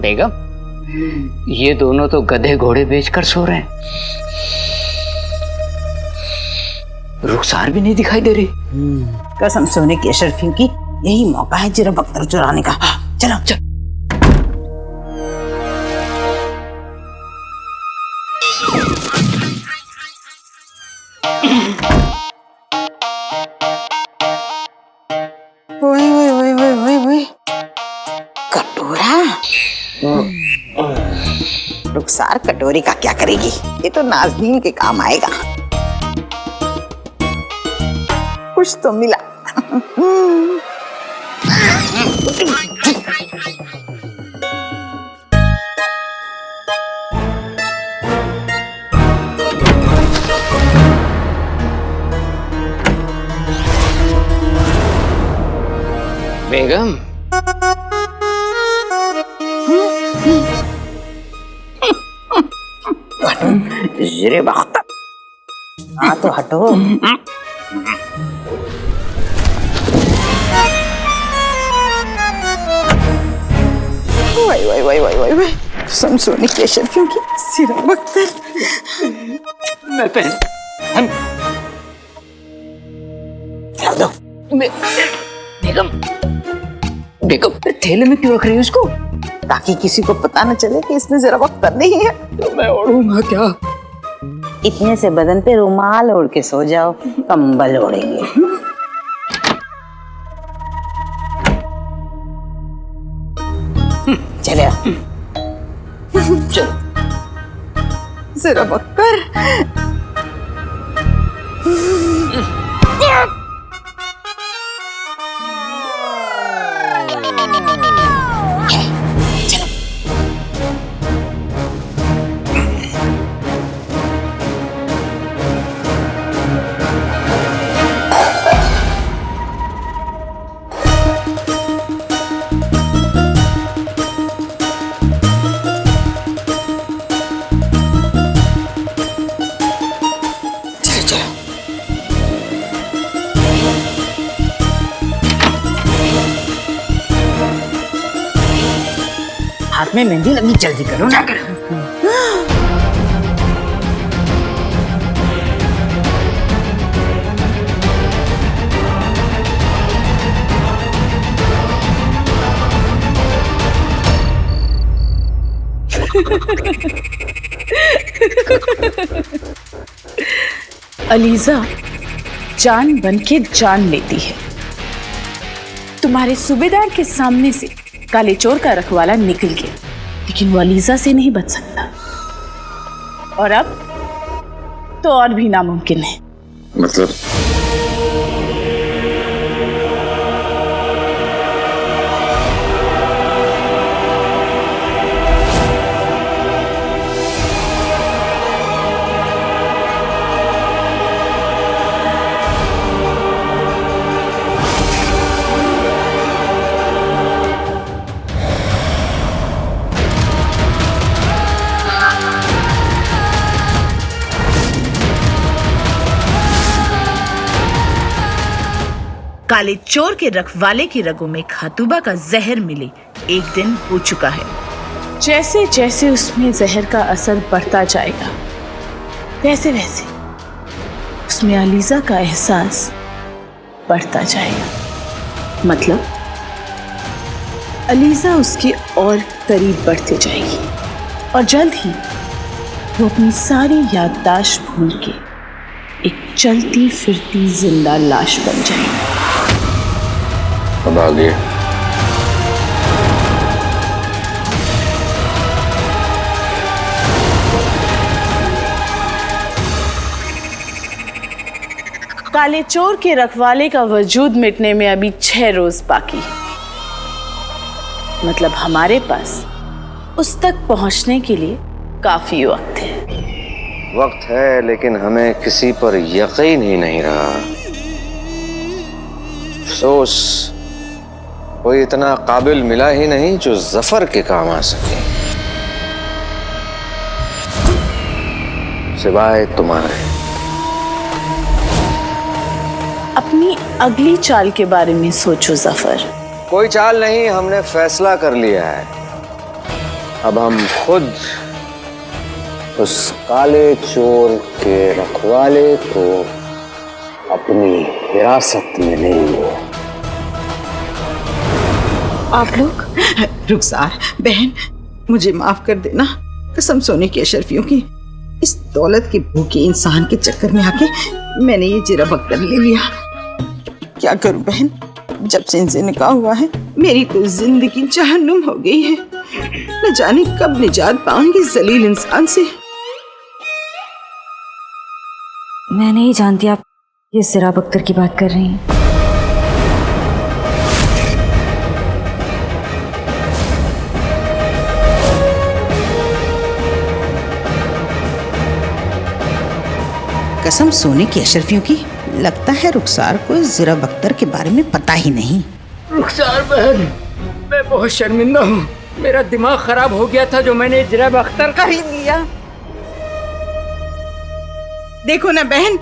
बेगम, ये दोनों तो गधे घोड़े बेचकर सो रहे हैं। रुखसार भी नहीं दिखाई दे रही। कसम सोने की अशरफियों की, यही मौका है जरा बख्तर चुराने का। चलो चल। ओए ओए ओए ओए ओए ओए, कटोरा। रुखसार कटोरी का क्या करेगी? ये तो नाज़नीन के काम आएगा। कुछ तो मिला। बेगम, जरे वक्त। हाँ तो हटो। वाई वाई वाई वाई वाई वाई, कसम सोने की अशरफियों की, सिरा बख्तर। मैं पहन हम क्या दो? बेगम, बेगम थैले में क्यों रख रही है उसको? ताकि किसी को पता न चले कि इसमें जरा बख्तर नहीं है। तो मैं ओढ़ूंगा क्या? इतने से बदन पे रुमाल ओढ़ के सो जाओ, कंबल ओढ़ेंगे। चले चल। जरा बख्तर। हाथ में मेहंदी लगी, जल्दी करो ना। करो। अलीजा जान बन के जान लेती है। तुम्हारे सूबेदार के सामने से काले चोर का रखवाला निकल गया, लेकिन वो अलीजा से नहीं बच सकता। और अब तो और भी नामुमकिन है। मतलब काले चोर के रखवाले की रगों में खातूबा का जहर मिले 1 दिन हो चुका है। जैसे जैसे उसमें जहर का असर बढ़ता जाएगा, वैसे वैसे उसमें अलीजा का एहसास बढ़ता जाएगा। मतलब अलीजा उसके और करीब बढ़ते जाएगी और जल्द ही वो अपनी सारी याददाश्त भूल के एक चलती फिरती जिंदा लाश बन जाएगी। अब आ गया। काले चोर के रखवाले का वजूद मिटने में अभी 6 रोज बाकी है। मतलब हमारे पास उस तक पहुंचने के लिए काफी वक्त है। वक्त है, लेकिन हमें किसी पर यकीन ही नहीं रहा। अफसोस कोई इतना काबिल मिला ही नहीं जो जफर के काम आ सके, सिवाय तुम्हारे। अपनी अगली चाल के बारे में सोचो जफर। कोई चाल नहीं, हमने फैसला कर लिया है। अब हम खुद उस काले चोर के रखवाले को अपनी हिरासत में लेंगे। आप लोग? रुखसार बहन, मुझे माफ कर देना। कसम सोने की अशरफियों की, इस दौलत के भूखे इंसान के चक्कर में आके मैंने ये जिरा बख्तर ले लिया। क्या करूं बहन, जब से इनसे निकाह हुआ है मेरी तो जिंदगी जहन्नुम हो गई है। न जाने कब निजात पाऊंगी इस जलील इंसान से। मैं नहीं जानती आप ये जिरा बख्तर की बात कर रही हैं। कसम सोने की अशरफियों की, लगता है रुखसार को इस जिरा बख्तर के बारे में पता ही नहीं। रुखसार बहन, मैं बहुत शर्मिंदा हूँ। मेरा दिमाग खराब हो गया था जो मैंने जिरा बख्तर खरीद लिया। देखो ना बहन,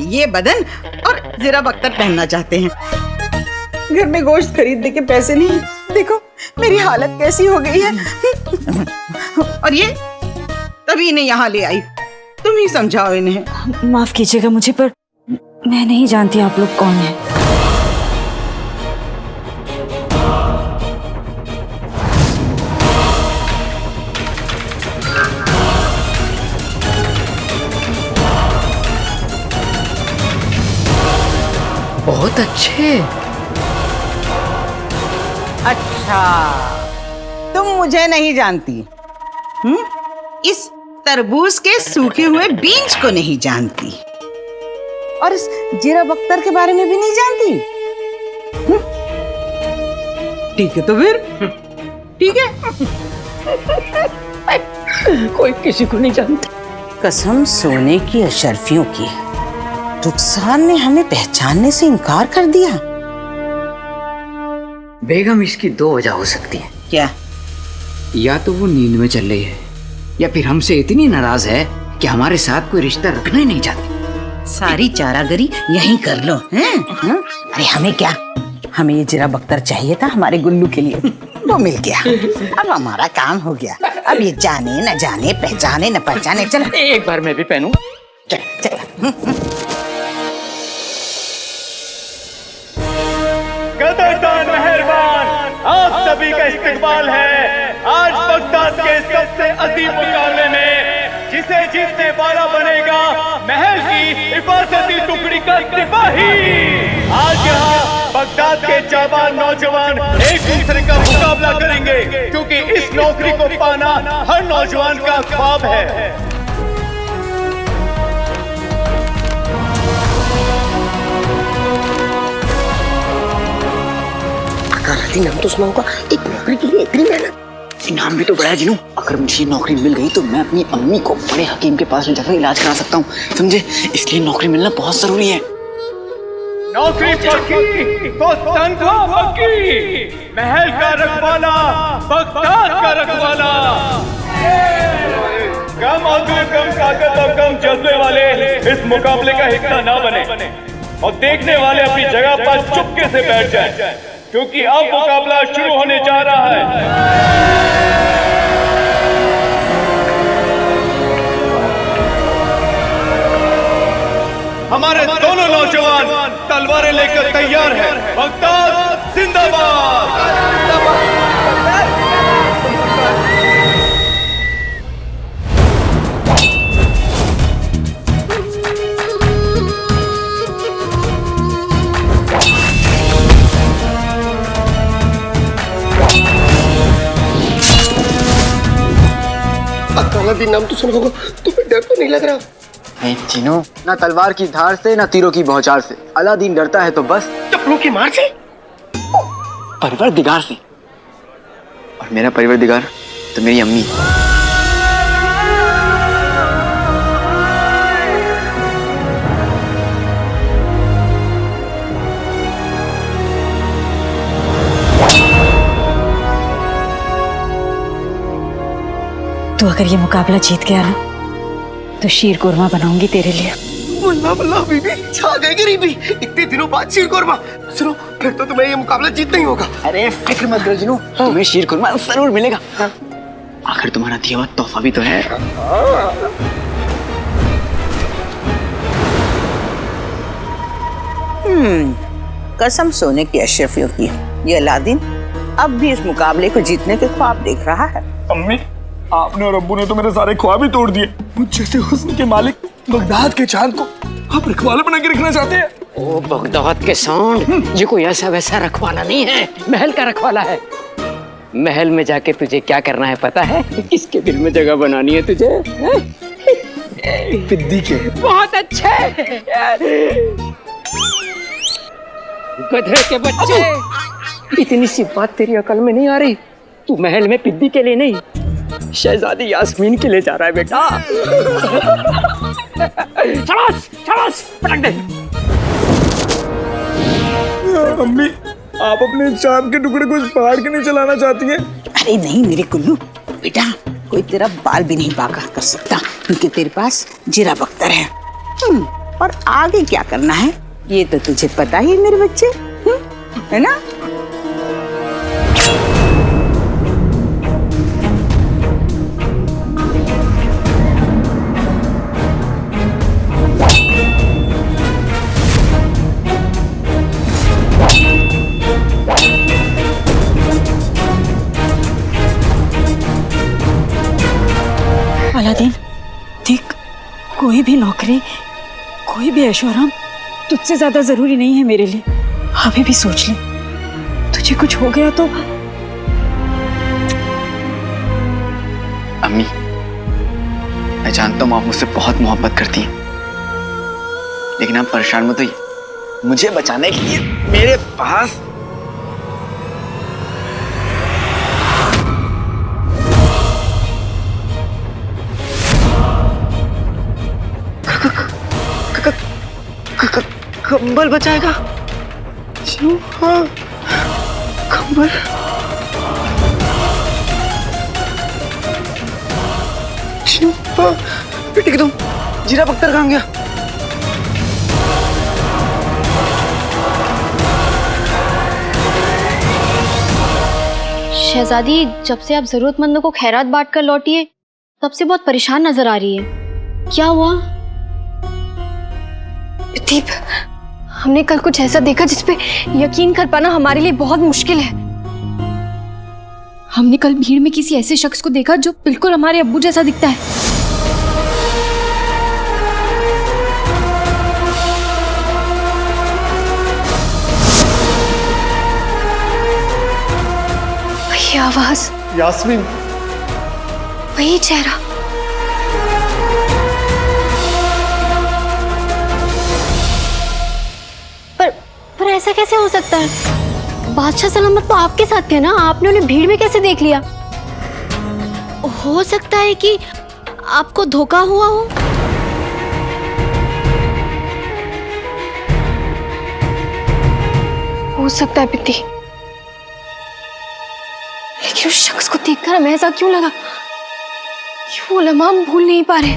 ये बदन और जिरा बख्तर पहनना चाहते हैं। घर में गोश्त खरीदने के पैसे नहीं। देखो मेरी हालत कैसी हो गई है। और ये तभी इन्हें यहाँ ले आई। तुम ही समझाओ इन्हें। माफ कीजिएगा मुझे, पर मैं नहीं जानती आप लोग कौन हैं। बहुत अच्छे। अच्छा, तुम मुझे नहीं जानती? इस तरबूज के सूखे हुए बीज को नहीं जानती और इस जिरा बख्तर के बारे में भी नहीं जानती? ठीक है तो फिर ठीक है। कोई किसी को नहीं जानता। कसम सोने की अशरफियों की, रुखसार ने हमें पहचानने से इनकार कर दिया। बेगम, इसकी दो वजह हो सकती है। क्या? या तो वो नींद में चल रही है, या फिर हमसे इतनी नाराज है कि हमारे साथ कोई रिश्ता रखना ही नहीं चाहती। सारी चारागरी यहीं कर लो हैं? अरे हमें क्या, हमें ये जिरा बख्तर चाहिए था हमारे गुल्लू के लिए, वो मिल गया। अब हमारा काम हो गया। अब ये जाने न जाने, पहचाने न पहचाने, चल एक बार मैं भी पहनूं। चल चल। कदरदान मेहरबान, आप सभी का इस्तकबाल है आज बगदाद के सबसे अजीम मुकाबले में। जिसे जीतने वाला बनेगा महल की हिफाजती टुकड़ी का सिपाही। आज यहाँ बगदाद के जाबाज नौजवान एक दूसरे का मुकाबला करेंगे, क्योंकि इस नौकरी को पाना हर नौजवान का ख्वाब है। नाम तो सुना होगा, एक नौकरी के लिए इतनी मेहनत। नाम भी तो बड़ा है जिनू। अगर मुझे नौकरी मिल गई तो मैं अपनी अम्मी को बड़े हकीम के पास ले जाकर इलाज करा सकता हूँ, समझे? इसलिए नौकरी मिलना बहुत जरूरी है। नौकरी पक्की तो तनख्वाह पक्की। महल का रखवाला, बगदाद का रखवाला। कम आदमी, कम ताकत और कम जज्बे वाले इस मुकाबले का हिस्सा ना बने और देखने वाले अपनी जगह पर चुपके से बैठ जाएं, क्योंकि अब मुकाबला शुरू होने जा रहा है। हमारे दोनों नौजवान तलवारें लेकर तैयार हैं। बगदाद जिंदाबाद। अलादीन नाम तो सुना होगा, तुम्हें डर तो नहीं लग रहा? नहीं चीनो, ना तलवार की धार से ना तीरों की बौछार से। अलादीन डरता है तो बस चप्पलों की मार से, परवरदिगार से। और मेरा परवरदिगार तो मेरी अम्मी। तो अगर ये मुकाबला जीत गया ना, तो शीर कुरमा बनाऊंगी तेरे लिए। बल्ला बल्ला बीबी, छा गई गरीबी। इतने दिनों बाद शीर कुरमा। सुनो, फिर तो तुम्हें ये मुकाबला जीतना ही होगा। अरे फिक्र मत करो जिनू, तुम्हें शीर कुरमा जरूर मिलेगा। आखिर तुम्हारा दिया हुआ तोहफा भी तो है। कसम सोने की अशरफियों की, ये अलादीन अब भी इस मुकाबले को जीतने के ख्वाब देख रहा है। अम्मी, आपने और अब्बू ने तो मेरे सारे ख्वाब ही तोड़ दिए। मुझ जैसे हुस्न के मालिक बगदाद के चांद को आप रखवाला बना के रखना चाहते हैं? ओ बगदाद के सांड, ये कोई ऐसा वैसा रखवाला नहीं है, महल का रखवाला है। महल में जाके तुझे क्या करना है पता है? किसके दिल में जगह बनानी है तुझे? पिद्दी के। बहुत अच्छे गधे के बच्चे, इतनी सी बात तेरी अकल में नहीं आ रही? तू महल में पिद्दी के लिए नहीं, शहजादी यास्मीन के लिए जा रहा है बेटा। शाबाश शाबाश, पटक दे। अम्मी, आप अपने चांद के टुकड़े को इस पहाड़ के नीचे लाना चाहती हैं? अरे नहीं मेरे कुल्लू बेटा, कोई तेरा बाल भी नहीं बांका कर सकता, क्योंकि तेरे पास जीरा बख्तर है। और आगे क्या करना है ये तो तुझे पता ही है मेरे बच्चे, है ना? अलादीन, देख, कोई भी नौकरी, कोई भी ऐशोआराम तुझसे ज्यादा जरूरी नहीं है मेरे लिए। अभी भी सोच ले, तुझे कुछ हो गया तो। अम्मी, मैं जानता हूँ आप मुझसे बहुत मोहब्बत करती हैं, लेकिन आप परेशान मत होइए। मुझे बचाने के लिए मेरे पास कंबल बचाएगा। हाँ, कंबल। बेटी की तुम जीरा बख्तर कहाँ गया? शहजादी, जब से आप जरूरतमंदों को खैरात बांट कर लौटी है, तब से बहुत परेशान नजर आ रही है। क्या हुआ? दीप, हमने कल कुछ ऐसा देखा जिसपे यकीन कर पाना हमारे लिए बहुत मुश्किल है। हमने कल भीड़ में किसी ऐसे शख्स को देखा जो बिल्कुल हमारे अब्बू जैसा दिखता है। वही आवाज, यास्मीन, वही चेहरा। पर ऐसा कैसे हो सकता है? बादशाह सलामत तो आपके साथ थे ना, आपने उन्हें भीड़ में कैसे देख लिया? हो सकता है कि आपको धोखा हुआ हो। हो सकता है पित्ती, लेकिन उस शख्स को देखकर हमें ऐसा क्यों लगा कि वो लम्हा हम भूल नहीं पा रहे।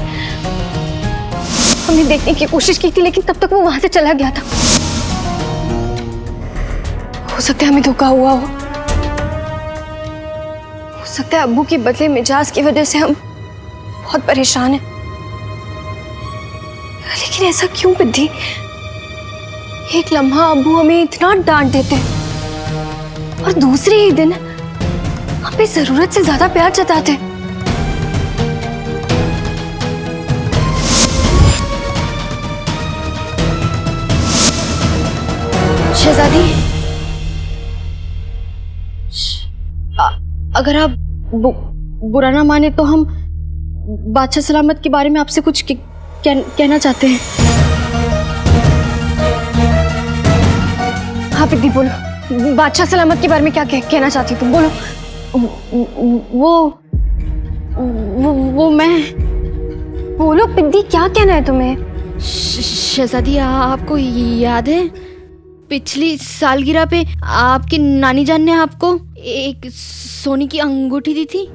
हमने देखने की कोशिश की थी, लेकिन तब तक वो वहां से चला गया था। हो सकता है हमें धोखा हुआ हो सकता है अब्बू के बदले मिजाज की वजह से हम बहुत परेशान हैं। लेकिन ऐसा क्यों पिद्दी? एक लम्हा अब्बू हमें इतना डांट देते हैं और दूसरे ही दिन हम पे जरूरत से ज्यादा प्यार जताते हैं। शहजादी, अगर आप बुरा ना माने तो हम बादशाह सलामत के बारे में आपसे कुछ कहना चाहते हैं। हाँ पिद्दी, बोलो। बादशाह सलामत के बारे में क्या कहना चाहती तुम? बोलो। वो मैं। बोलो पिद्दी, क्या कहना है तुम्हें? शहजादी, आपको याद है पिछली सालगिरह पे आपकी नानी जान ने आपको एक सोने की अंगूठी दी थी?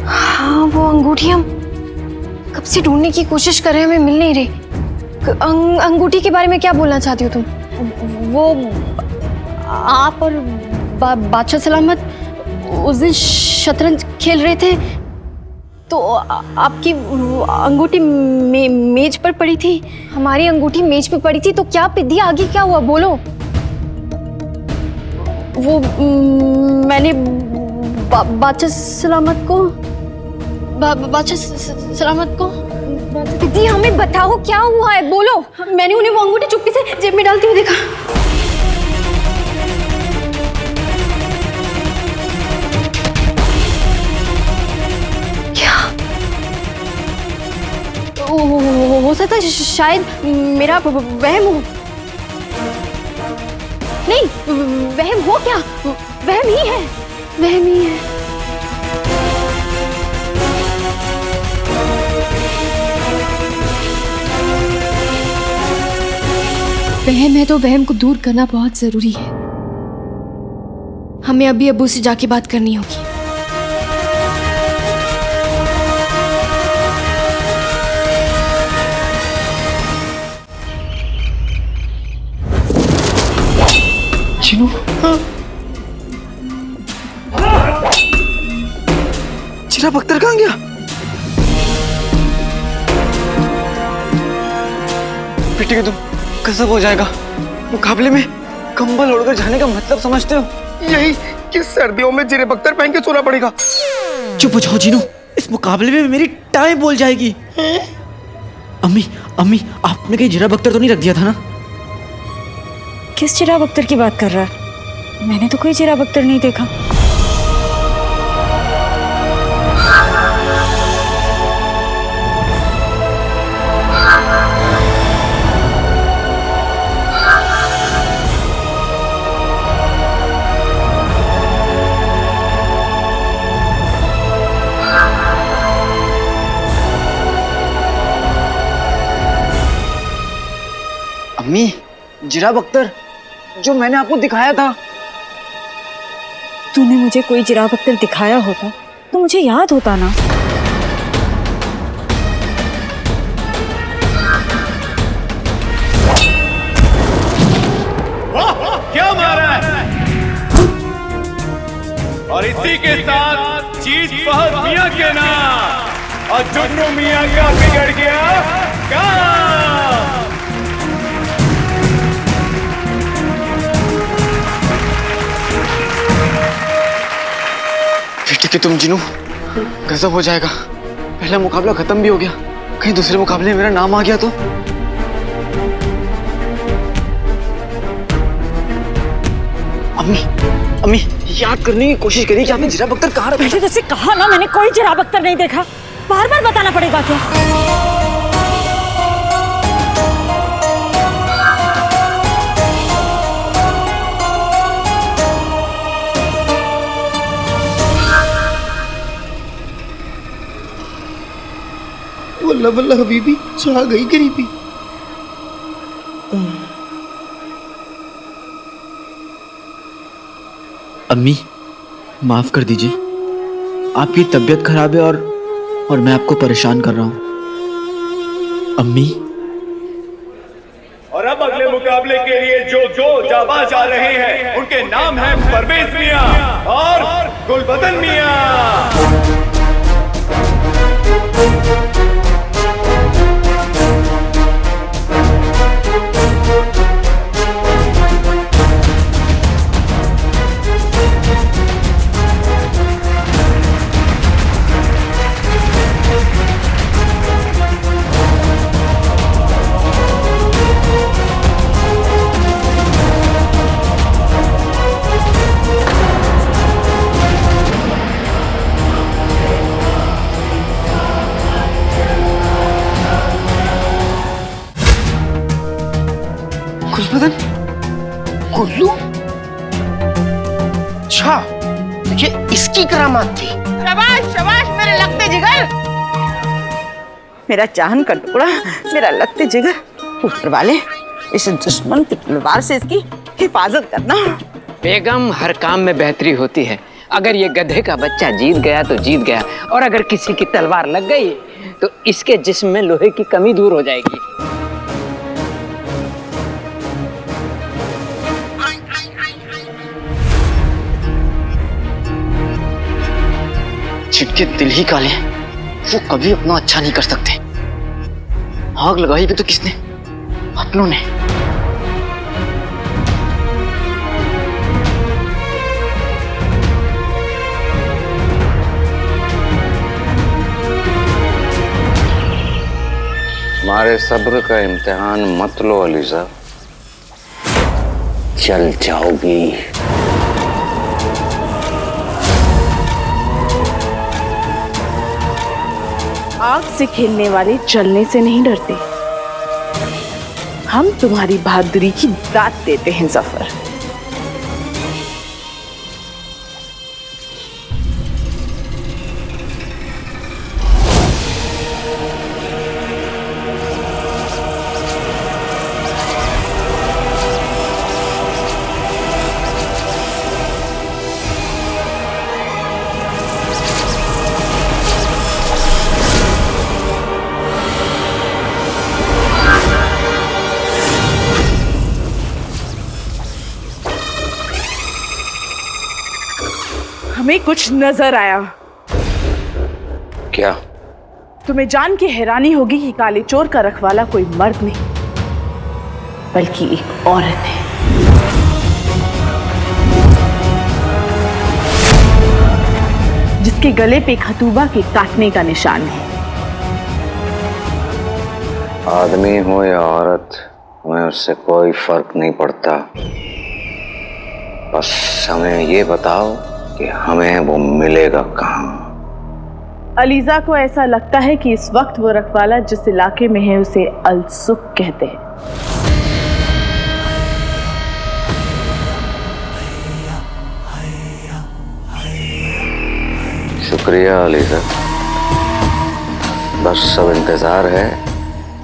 हाँ, वो अंगूठी हम कब से ढूंढने की कोशिश कर रहे हैं, हमें मिल नहीं रही। अंगूठी के बारे में क्या बोलना चाहती हो तुम? वो आप और बादशाह सलामत उस दिन शतरंज खेल रहे थे तो आपकी अंगूठी मेज पर पड़ी थी। हमारी अंगूठी मेज पर पड़ी थी तो क्या पिद्दी, आगे क्या हुआ बोलो? वो मैंने बादशाह सलामत को पिद्दी हमें बताओ क्या हुआ है, बोलो। मैंने उन्हें वो अंगूठी चुपके से जेब में डालते हुए देखा। हो सकता है शायद मेरा वहम हो। नहीं, वहम हो क्या? वहम ही है, वहम ही है। वहम है तो वहम को दूर करना बहुत जरूरी है। हमें अभी अब्बू से जाके बात करनी होगी। चिनू, चिराग अख्तर कहाँ गया? बेटे के तुम कसब हो जाएगा। मुकाबले में कंबल ओढ़कर जाने का मतलब समझते हो? यही कि सर्दियों में जिराब अख्तर पहन के सोना पड़ेगा। चुप हो जाओ जीनू, इस मुकाबले में मेरी टांग बोल जाएगी। अम्मी आपने कहीं जिराब अख्तर तो नहीं रख दिया था ना? किस चिराग अख्तर की बात कर रहा है? मैंने तो कोई चिराग अख्तर नहीं देखा। अम्मी, जिराब अख्तर जो मैंने आपको दिखाया था। तूने मुझे कोई चिराग अख्तर दिखाया होता तो मुझे याद होता ना। क्या मारा है? और इसी के साथ चीज फहद मियां के नाम और जुन्नू मियां का बिगड़ गया काम। बेटे कि तुम जिनू, गजब हो जाएगा। पहला मुकाबला खत्म भी हो गया, कहीं दूसरे मुकाबले में मेरा नाम आ गया तो? अम्मी याद करने की कोशिश करिए कि आपने जिराब अख्तर कहाँ रखा? बेटे तुझसे कहा ना मैंने कोई चिराग अख्तर नहीं देखा। बार बार बताना पड़ेगा क्या? वल्ला वल्ला हबीबी, छा गई गरीबी। अम्मी माफ कर दीजिए, आपकी तबीयत खराब है और मैं आपको परेशान कर रहा हूं। अम्मी। और अब अगले मुकाबले के लिए जो जाबाज आ रहे हैं उनके नाम हैं परवेज मियां और गुलबदन मियां। गुलबदन, गुल्लू, अच्छा ये इसकी करामात थी। शाबाश शाबाश मेरे लगते जिगर, मेरा चाहन का टुकड़ा, मेरा लगते जिगर। ऊपर वाले इस दुश्मन की तलवार से इसकी हिफाजत करना। बेगम, हर काम में बेहतरी होती है। अगर ये गधे का बच्चा जीत गया तो जीत गया, और अगर किसी की तलवार लग गई तो इसके जिस्म में लोहे की कमी दूर हो जाएगी। जिनके दिल ही काले हैं वो कभी अपना अच्छा नहीं कर सकते। आग लगाई भी तो किसने? अपनों ने। हमारे सब्र का इम्तिहान मत लो अलीजा, चल जाओगी। आग से खेलने वाले जलने से नहीं डरते। हम तुम्हारी बहादुरी की दाद देते हैं जफर। हमें कुछ नजर आया। क्या? तुम्हें जान के हैरानी होगी कि काले चोर का रखवाला कोई मर्द नहीं बल्कि एक औरत है। जिसके गले पे खतूबा के काटने का निशान है। आदमी हो या औरत, हमें उससे कोई फर्क नहीं पड़ता। बस हमें ये बताओ कि हमें वो मिलेगा कहाँ। अलीजा को ऐसा लगता है कि इस वक्त वो रखवाला जिस इलाके में है उसे अलसुक कहते हैं। शुक्रिया अलीजा, बस सब इंतजार है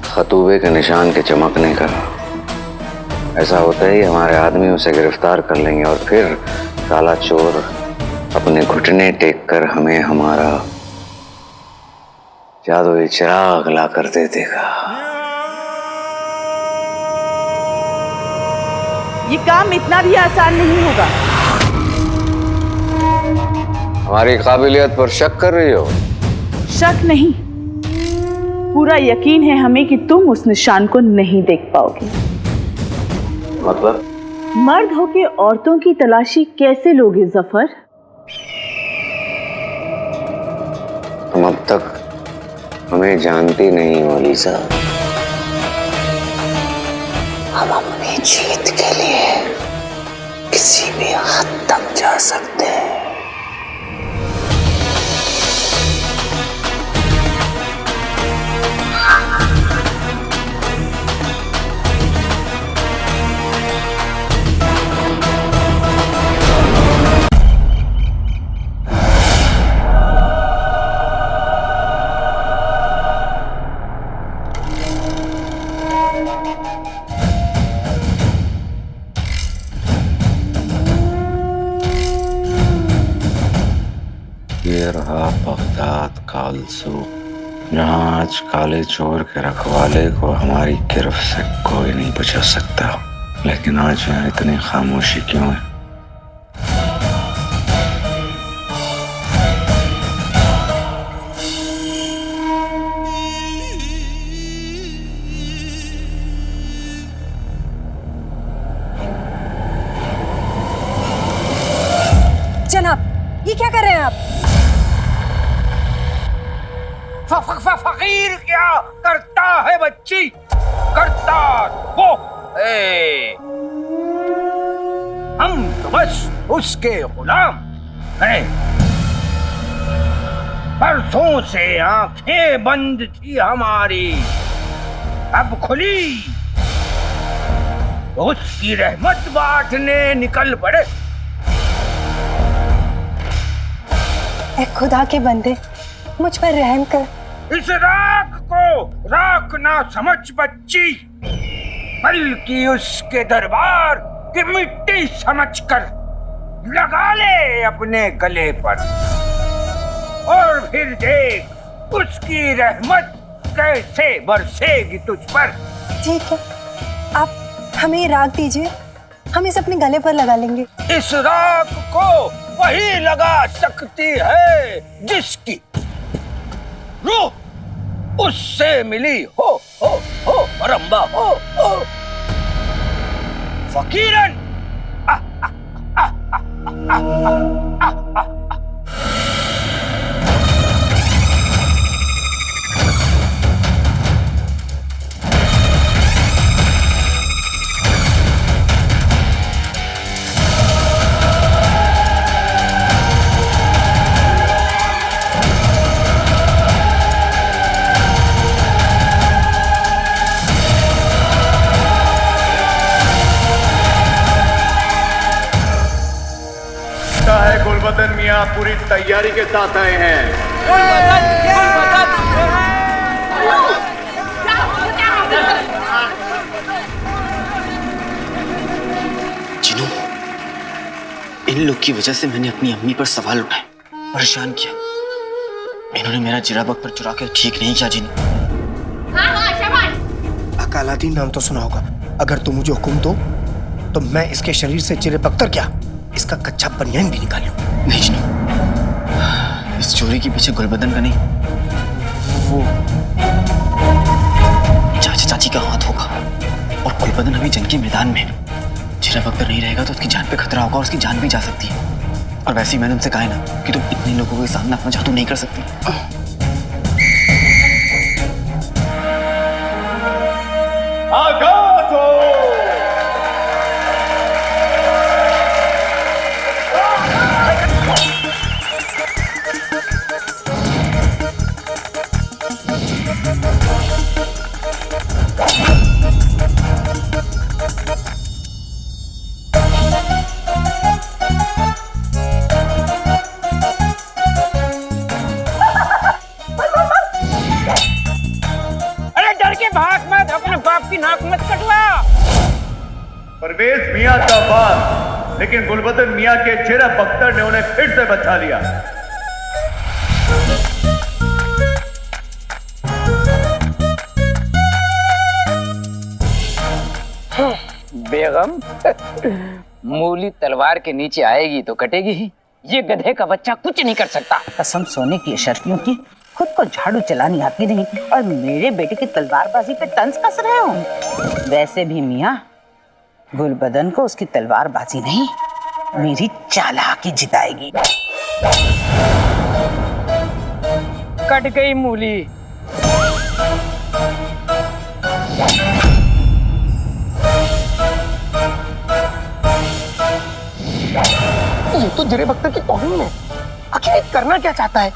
खतूबे के निशान के चमकने का। ऐसा होता ही हमारे आदमी उसे गिरफ्तार कर लेंगे और फिर काला चोर अपने घुटने टेक कर हमें हमारा जादुई चिराग ला कर दे देगा। ये काम इतना भी आसान नहीं होगा। हमारी काबिलियत पर शक कर रही हो? शक नहीं, पूरा यकीन है हमें कि तुम उस निशान को नहीं देख पाओगे। मतलब? मर्द होके औरतों की तलाशी कैसे लोगे जफर? तुम अब तक हमें जानती नहीं हो अलीजा। हम अपनी जीत के लिए किसी भी हद तक जा सकते हैं। ये रहा बगदाद का अलसूक, जहाँ आज काले चोर के रखवाले को हमारी गिरफ्त से कोई नहीं बचा सकता। लेकिन आज यहाँ इतनी खामोशी क्यों है? जनाब, ये क्या कर रहे हैं आप? फकीर क्या करता है बच्ची? करता वो है। हम तो बस उसके गुलाम हैं। बरसों से आंखें बंद थी हमारी, अब खुली तो उसकी रहमत बांटने निकल पड़े। ऐ खुदा के बंदे, मुझ पर रहम कर। इस राख को राख ना समझ बच्ची, बल्कि उसके दरबार की मिट्टी समझकर लगा ले अपने गले पर, और फिर देख उसकी रहमत कैसे बरसेगी तुझ पर। ठीक है, आप हमें राख दीजिए, हम इसे अपने गले पर लगा लेंगे। इस राख को वही लगा सकती है जिसकी रूह उससे मिली हो रंबा हो फकीरन। गुलबदन मियां पूरी तैयारी के साथ आए हैं। जिनू, इन लोग की वजह से मैंने अपनी अम्मी पर सवाल उठाए, परेशान किया। इन्होंने मेरा जिरा बख्तर चुरा के ठीक नहीं किया जिनू। अकालादीन नाम तो सुना होगा। अगर तुम मुझे हुक्म दो तो मैं इसके शरीर से चिरे बख्तर क्या, इसका कच्चा बनियान भी निकाल लूं। नहीं जिनू, इस चोरी के पीछे गुलबदन का नहीं, वो चाचा चाची का हाथ होगा। और गुलबदन अभी जंग के मैदान में, चिरा बख्तर नहीं रहेगा तो उसकी जान पे खतरा होगा और उसकी जान भी जा सकती है। और वैसे ही मैंने उनसे कहा है ना कि तुम इतने लोगों के सामने अपना जादू नहीं कर सकती। आगाज हो। परवेज मियां का बात, लेकिन गुलबदन मियां के चिरा बख्तर ने उन्हें फिर से बचा लिया। बेगम, मूली तलवार के नीचे आएगी तो कटेगी ही। ये गधे का बच्चा कुछ नहीं कर सकता। कसम सोने की शर्फियों की, खुद को झाड़ू चलानी आती नहीं और मेरे बेटे की तलवारबाजी पे तंज कस रहे हो। वैसे भी मियाँ, गुलबदन को उसकी तलवारबाजी नहीं, मेरी चालाकी जिताएगी। कट गई मूली। ये तो जिरे बख्तर की तौहीन है। आखिर ये करना क्या चाहता है?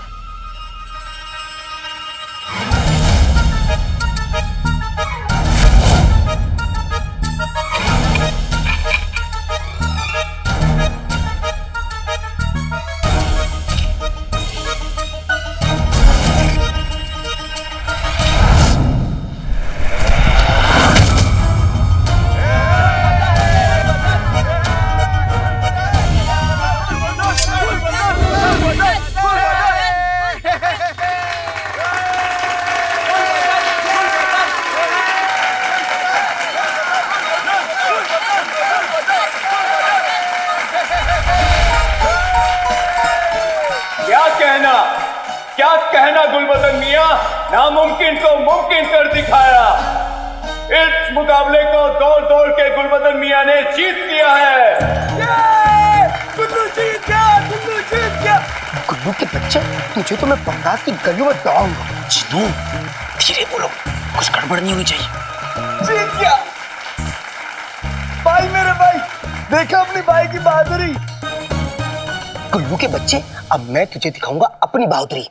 क्या कहना गुलबदन मियां, नामुमकिन को मुमकिन कर दिखाया। इस मुकाबले को दौड़ दौड़ के गुलबदन मियां ने जीत लिया है। गुल्लू जीत गया, गुल्लू जीत गया। गुल्लू के बच्चे, तुझे तो मैं बगदाद की गलियों में दौड़ाऊंगा। जिनू, धीरे बोलो, कुछ गड़बड़ नहीं होनी चाहिए। जीत गया भाई, मेरे भाई, देखा अपनी भाई की बहादुरी। गुल्लू के बच्चे, अब मैं तुझे दिखाऊंगा अपनी बहादुरी।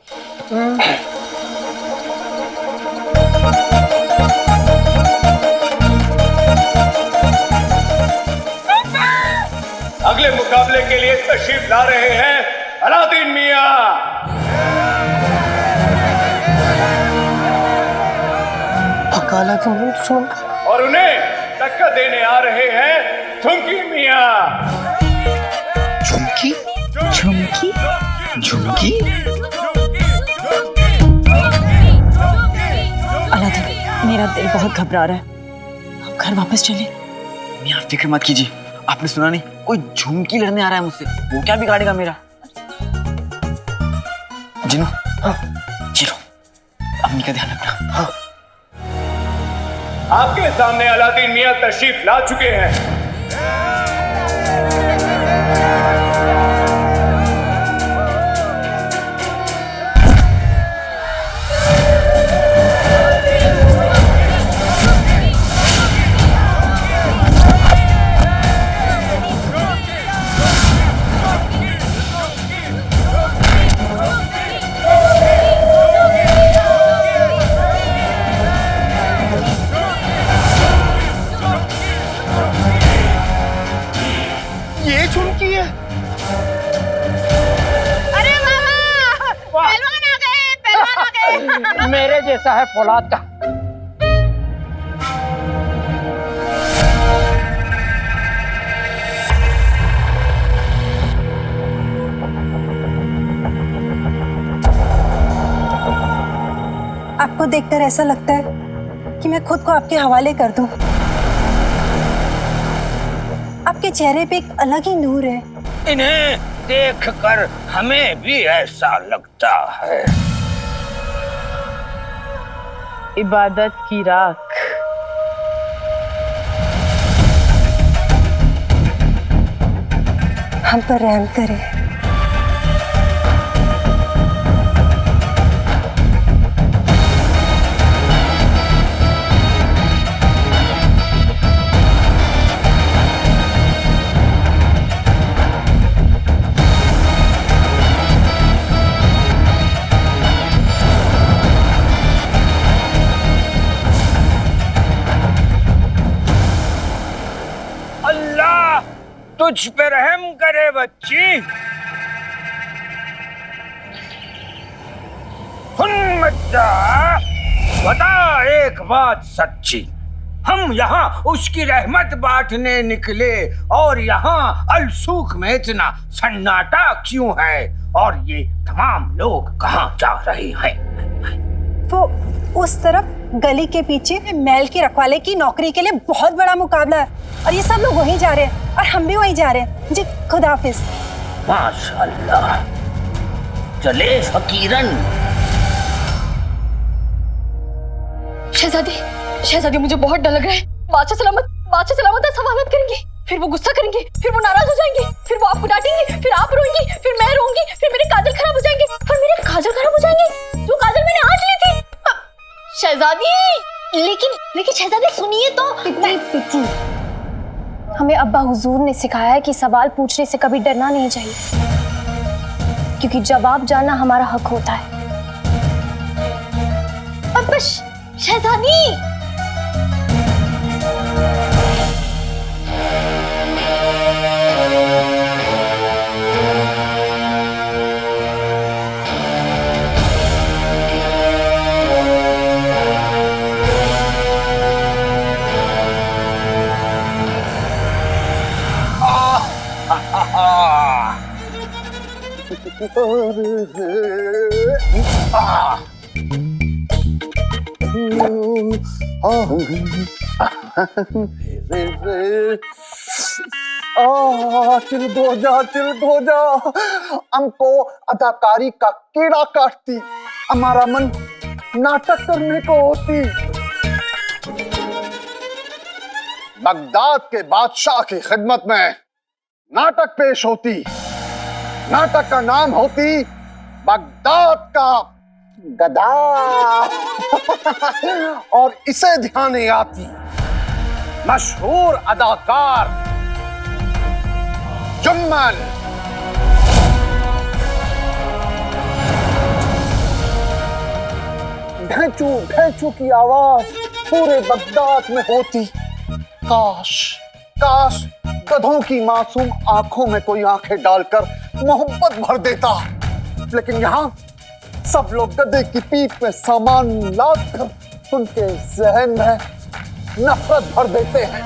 अगले मुकाबले के लिए तशरीफ ला रहे हैं अलादीन मियां। और उन्हें टक्कर देने आ रहे हैं झुमकी मियां। झुमकी? झुमकी? झुमकी? अलादीन, मेरा दिल बहुत घबरा रहा है, हम घर वापस चले। मियां फिक्र मत कीजिए, आपने सुना नहीं, कोई झुमकी लड़ने आ रहा है मुझसे। वो क्या बिगाड़ेगा मेरा। जिनू, हाँ, चिलो, अम्मी का ध्यान रखना। हाँ। आपके सामने अलादीन मियां तशरीफ ला चुके हैं। ये झुमकी है। अरे मामा, पहलवान आ गए, पहलवान आ गए। मेरे जैसा है फौलाद का। आपको देखकर ऐसा लगता है कि मैं खुद को आपके हवाले कर दूं। आपके चेहरे पे एक अलग ही नूर है। इन्हें देखकर हमें भी ऐसा लगता है। इबादत की राख। हम पर रहम करे। अल्लाह तुझ पे रहम करे बच्ची। सुन बच्चा, बता एक बात सच्ची, हम यहाँ उसकी रहमत बांटने निकले और यहाँ अलसूख में इतना सन्नाटा क्यों है, और ये तमाम लोग कहाँ जा रहे हैं? वो उस तरफ गली के पीछे महल की रखवाले की नौकरी के लिए बहुत बड़ा मुकाबला है और ये सब लोग वहीं जा रहे हैं और हम भी वहीं जा रहे हैं। जी खुदा हाफिज। माशाअल्लाह, चले फकीरन। शहजादी, शहजादी मुझे बहुत डर लग रहा है। बादशाह सलामत सवालत करेंगे, फिर वो गुस्सा करेंगे, फिर वो नाराज हो जाएंगे, फिर वो आपको डांटेंगे, फिर आप रोएंगी, फिर मैं रोऊंगी, फिर मेरे काजल खराब हो जाएंगे, और मेरे काजल खराब हो जाएंगे जो काजल मैंने आज ली थी। शहजादी, लेकिन शहजादी सुनिए तो। पिटी, हमें अब्बा हुजूर ने सिखाया है कि सवाल पूछने से कभी डरना नहीं चाहिए, क्योंकि जवाब जानना हमारा हक होता है। अब बस शहजादी, चिल दो जा। हमको अदाकारी का कीड़ा काटती, हमारा मन नाटक करने को होती। बगदाद के बादशाह की खिदमत में नाटक पेश होती, नाटक का नाम होती बगदाद का गधा। और इसे ध्यान आती मशहूर अदाकार जुम्मन। ढेंचू ढेंचू की आवाज पूरे बगदाद में होती। काश गधों की मासूम आंखों में कोई आंखें डालकर मोहब्बत भर देता, लेकिन यहाँ सब लोग गधे की पीठ में सामान लादकर उनके जहन में नफरत भर देते हैं।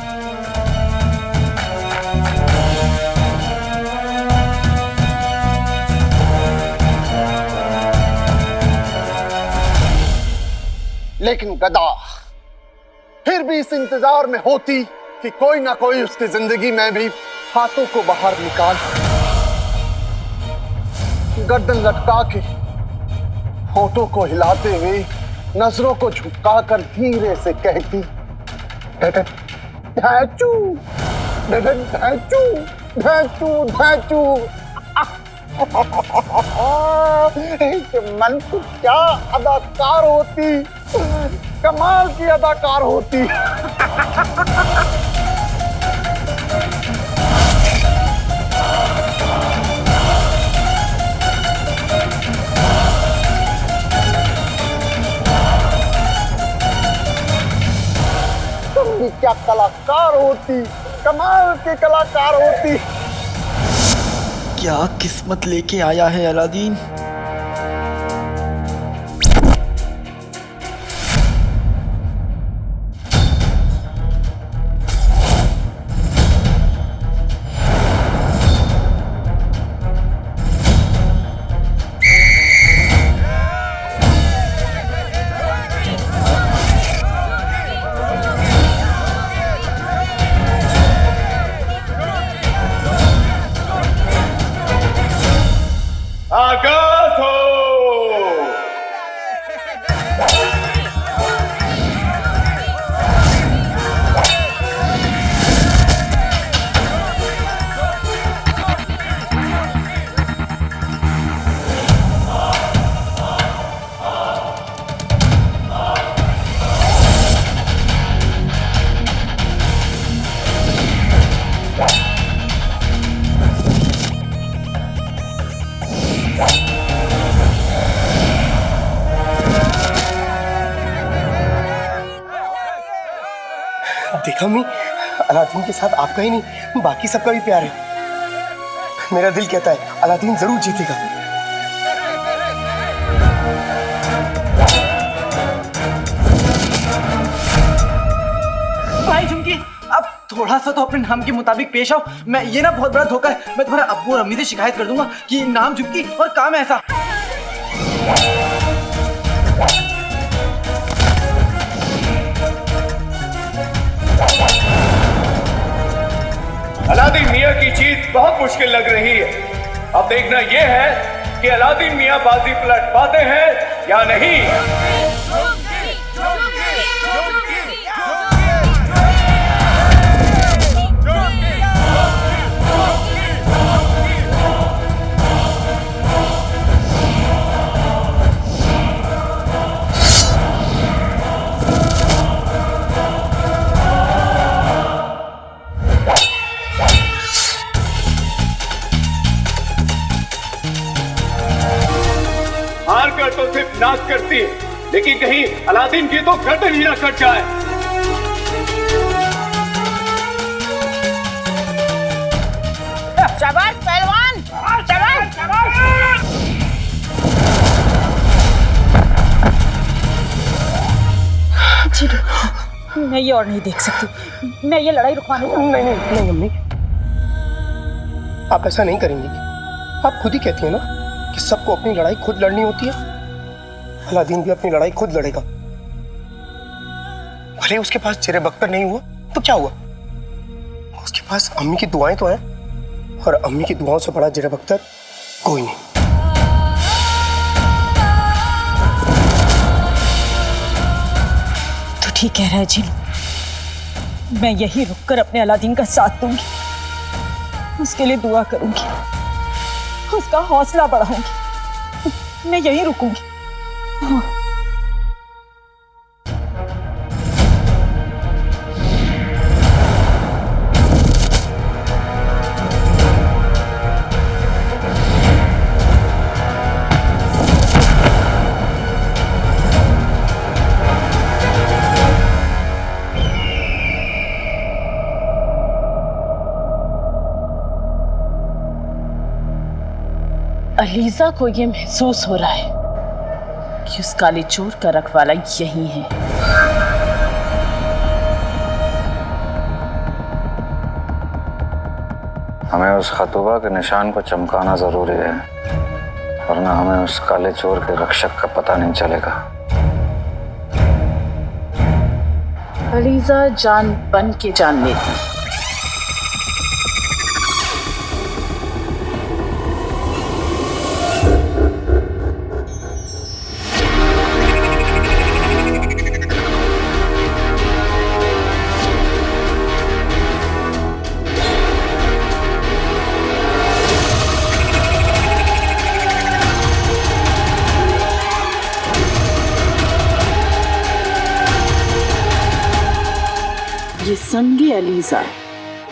लेकिन गधा फिर भी इस इंतजार में होती कि कोई ना कोई उसकी जिंदगी में भी हाथों को बाहर निकाल, गर्दन लटका के होठों को हिलाते हुए नजरों को झुकाकर धीरे से कहती, ढैचू ढैचू ढैचू ढैचू। मन तो क्या अदाकार होती, कमाल की अदाकार होती। तुम भी क्या कलाकार होती, कमाल के कलाकार होती। क्या किस्मत लेके आया है अलादीन। आगाज हो। देखा अम्मी, अलादीन के साथ आपका ही नहीं बाकी सबका भी प्यार है। मेरा दिल कहता है अलादीन जरूर जीतेगा। भाई झुमकी, अब थोड़ा सा तो अपने नाम के मुताबिक पेश आओ। मैं ये ना बहुत बड़ा धोखा है, मैं तुम्हारे अब्बू और अम्मी से शिकायत कर दूंगा कि नाम झुमकी और काम ऐसा। अलादीन मियां की जीत बहुत मुश्किल लग रही है। अब देखना यह है कि अलादीन मियां बाजी पलट पाते हैं या नहीं। हार कर तो सिर्फ नाच करती है, लेकिन कहीं अलादीन की तो गर्दन ही ना कट जाए। शाबाश पहलवान, शाबाश। मैं ये और नहीं देख सकती, मैं ये लड़ाई रुकवाने नहीं अम्मी, आप ऐसा नहीं करेंगी। आप खुद ही कहती हैं ना कि सबको अपनी लड़ाई खुद लड़नी होती है। अलादीन भी अपनी लड़ाई खुद लड़ेगा। भले उसके पास जेरे बख्तर नहीं हुआ तो क्या हुआ, उसके पास अम्मी की दुआएं तो हैं, और अम्मी की दुआओं से बड़ा जेरे बख्तर कोई नहीं। तो ठीक कह रहा है जी, मैं यही रुककर अपने अलादीन का साथ दूंगी, उसके लिए दुआ करूंगी, उसका हौसला बढ़ाऊंगी, मैं यहीं रुकूंगी। हाँ। अलीजा को ये महसूस हो रहा है कि उस काले चोर का रखवाला यही है। हमें उस खतूबा के निशान को चमकाना जरूरी है, वरना हमें उस काले चोर के रक्षक का पता नहीं चलेगा। अलीजा जान बन के जान लेती। संगी अलीजा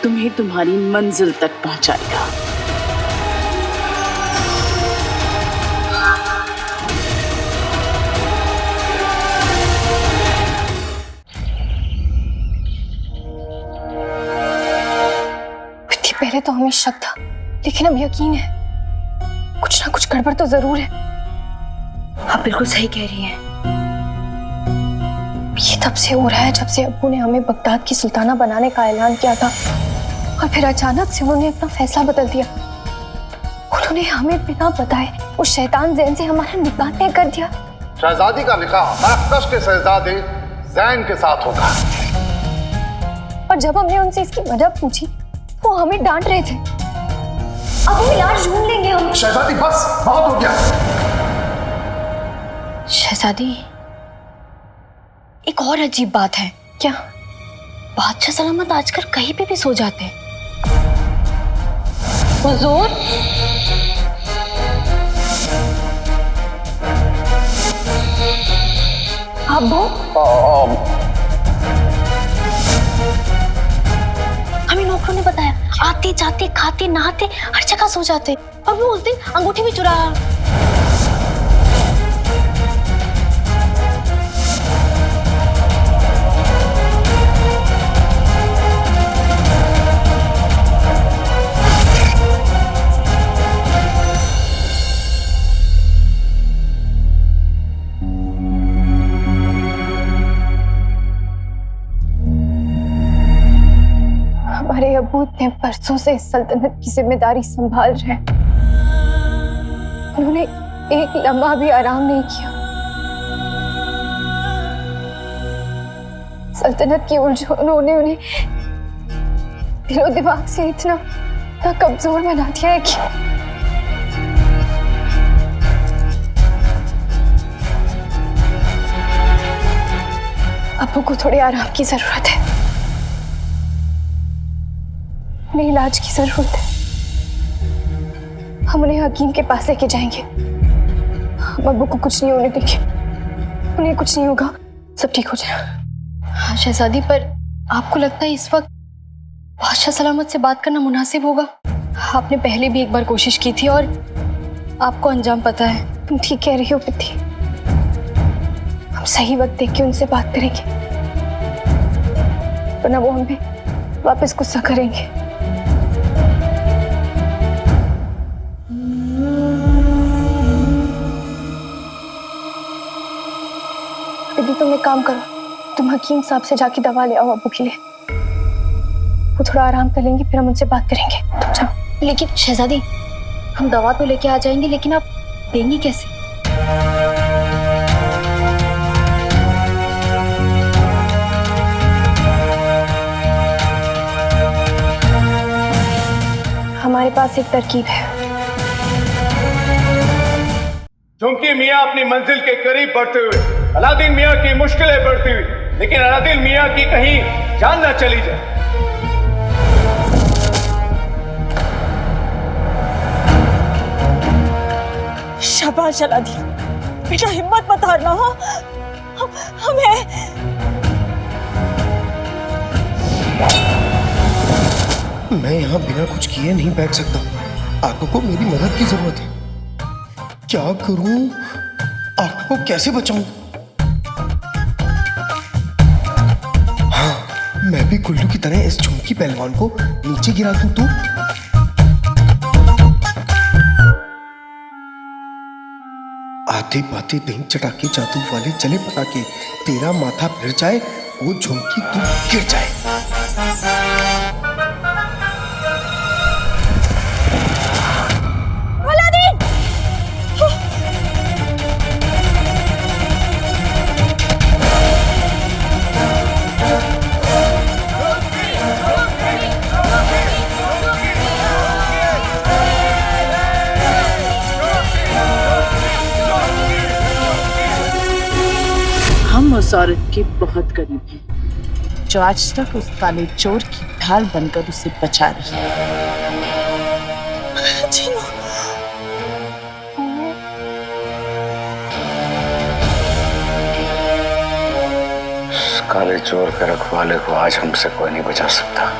तुम्हें तुम्हारी मंजिल तक पहुंचाएगा। पहले तो हमें शक था, लेकिन अब यकीन है कुछ ना कुछ गड़बड़ तो जरूर है। आप बिल्कुल सही कह रही हैं। ये तब से हो रहा है जब से अब्बू ने हमें बगदाद की सुल्ताना बनाने का ऐलान किया था, और फिर अचानक से उन्होंने अपना फैसला बदल दिया। उन्होंने हमें बिना बताए उस शैतान ज़ैन से हमारा निकाह तय कर दिया। शहजादी का निकाह मरकश के शहजादे ज़ैन के साथ होगा। और जब हमने उनसे इसकी वजह पूछी, वो हमें डांट रहे थे। अब हम इलाज ढूंढ लेंगे हम। शहजादी बस, बहुत हो गया। शहजादी, एक और अजीब बात है। क्या? बादशाह सलामत आजकल कहीं पे भी सो जाते हैं। हुजूर, अब्बू, हमें नौकरों ने बताया आते जाते खाते नहाते हर जगह सो जाते, और वो उस दिन अंगूठी भी चुराया। हमारे अब्बू इतने बरसों से इस सल्तनत की जिम्मेदारी संभाल रहे हैं, उन्होंने एक लम्हा भी आराम नहीं किया। सल्तनत की उलझनों ने उन्हें दिलो दिमाग से इतना कमजोर बना दिया है कि अब्बू को थोड़े आराम की जरूरत है, उन्हें इलाज की जरूरत है। हम उन्हें हकीम के पास लेके जाएंगे। हम अब्बू को कुछ नहीं होने देंगे, उन्हें कुछ नहीं होगा, सब ठीक हो जाएगा। हाँ शहजादी, पर आपको लगता है इस वक्त बादशाह सलामत से बात करना मुनासिब होगा? आपने पहले भी एक बार कोशिश की थी और आपको अंजाम पता है। तुम ठीक कह रही हो पित्ती, हम सही वक्त देख के उनसे बात करेंगे, वरना वो हमें वापस गुस्सा करेंगे। तुम एक काम करो, तुम हकीम साहब से जाके दवा ले आओ अब्बू के लिए। वो थोड़ा आराम कर लेंगे, फिर हम उनसे बात करेंगे। तुम जाओ। लेकिन शहजादी, हम दवा तो लेके आ जाएंगे, लेकिन आप देंगी कैसे? हमारे पास एक तरकीब है। झुमकी मियाँ अपनी मंजिल के करीब बढ़ते हुए अलादीन मियाँ की मुश्किलें बढ़ती हुई, लेकिन अलादीन मियाँ की कहीं जान न चली जाए। शाबाश अलादीन, बेटा हिम्मत मत हारना। हो हमें मैं यहाँ बिना कुछ किए नहीं बैठ सकता। आका को मेरी मदद की जरूरत है। क्या करूं? आका को कैसे बचाऊं? हाँ, मैं भी गुल्लू की तरह इस झुमकी पहलवान को नीचे गिरा दूं तो? आते बातें दही चटाके जादू वाले चले पटाके, तेरा माथा फिर जाए वो झुमकी तू गिर जाए। हम उस औरत के बहुत करीब हैं, जो आज तक उस काले चोर की ढाल बनकर उसे बचा रही है। काले चोर के रखवाले को आज हमसे कोई नहीं बचा सकता।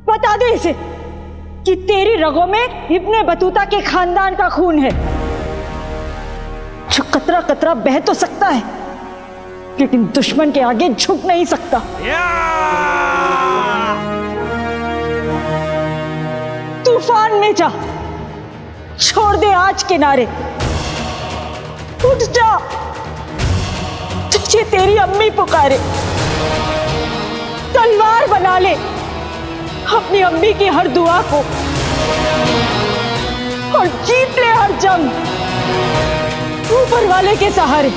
बता दे इसे कि तेरी रगों में इब्ने बतूता के खानदान का खून है, जो कतरा कतरा बह तो सकता है लेकिन दुश्मन के आगे झुक नहीं सकता। तूफान में जा, छोड़ दे आज किनारे, उठ जा, तुझे तेरी अम्मी पुकारे। तलवार बना ले अपनी अम्मी की हर दुआ को और जीत ले हर जंग ऊपर वाले के सहारे।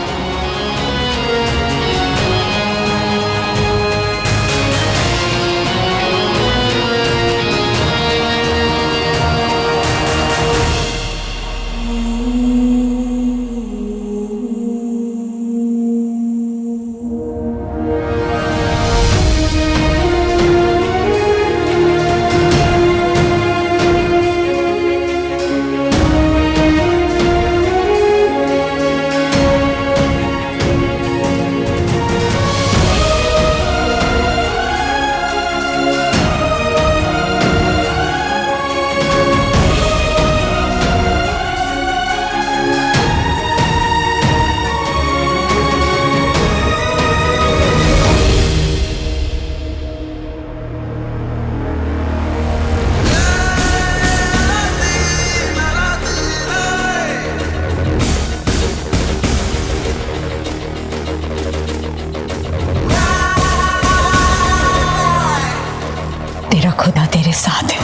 तेरा खुदा तेरे साथ है।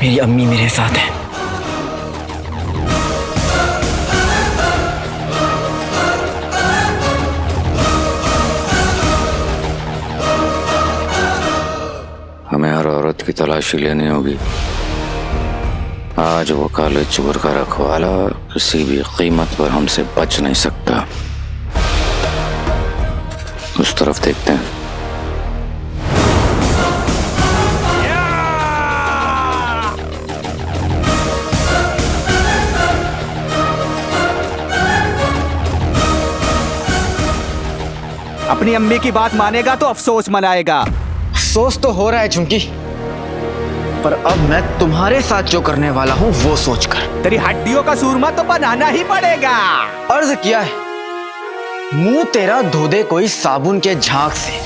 मेरी अम्मी मेरे साथ है। हमें हर औरत की तलाशी लेनी होगी। आज वो काले चोर का रखवाला किसी भी कीमत पर हमसे बच नहीं सकता। उस तरफ देखते हैं। अपनी अम्मी की बात मानेगा तो अफसोस मनाएगा। अफसोस तो हो रहा है झुमकी, पर अब मैं तुम्हारे साथ जो करने वाला हूँ वो सोचकर। तेरी हड्डियों का सूरमा तो बनाना ही पड़ेगा। अर्ज किया है, मुंह तेरा धो दे कोई साबुन के झाग से,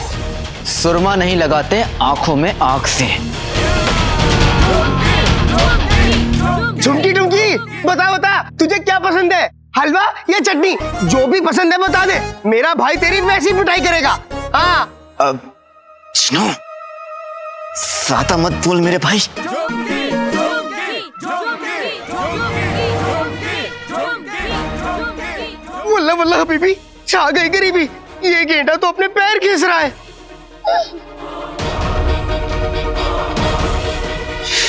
सुरमा नहीं लगाते आंखों में आग से। झुमकी झुमकी बता बता, तुझे क्या पसंद है, हलवा या चटनी? जो भी पसंद है बता दे, मेरा भाई तेरी वैसी पिटाई करेगा। हाँ सुनो, साता मत बोल मेरे भाई। वल्ला वल्ला हबीबी, छा गई गरीबी। ये गेंडा तो अपने पैर खींच रहा है।